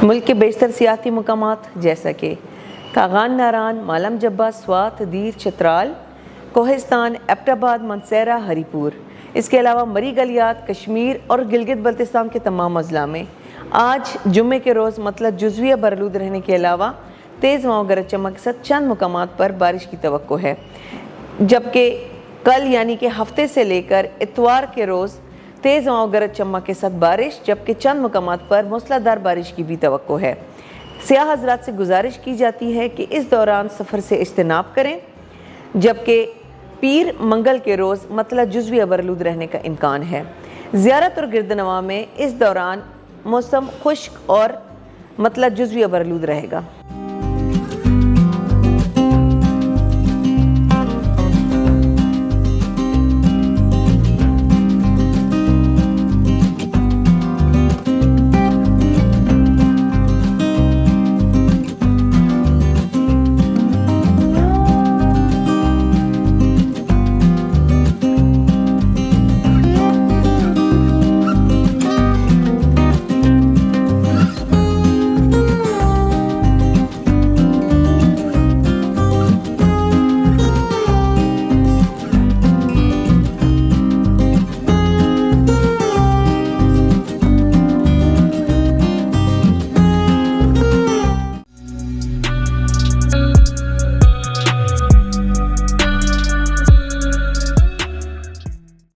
मुल्क के बेशतर सियाती मकामात जैसा कि कागान, नारान, मालम जब्बा, स्वात, दीर, चित्राल, कोहिस्तान, एबटाबाद, मनसेरा, हरीपुर, इसके अलावा मरी, गलियात, कश्मीर और गिलगित बल्तिस्तान के तमाम अजला में आज जुम्मे के रोज़ मतलब जुज़विया बरलूद रहने के अलावा तेज़ हवाओं गरज चमक के साथ चंद मकामात पर बारिश की तवक्को है, जबकि कल यानी कि हफ्ते से लेकर इतवार के रोज़ तेज़ हवाओं गरज चमक के साथ बारिश, जबकि चंद मकामात पर मूसलाधार बारिश की भी तवक्को है। सियाह हज़रात से गुजारिश की जाती है कि इस दौरान सफ़र से इज्तनाब करें, जबकि पीर मंगल के रोज़ मतलब जुज़वी बरलूद रहने का इम्कान है। ज़ियारत और गिरदनवा में इस दौरान मौसम खुश्क और मतलब जुज़वी बरलूद रहेगा।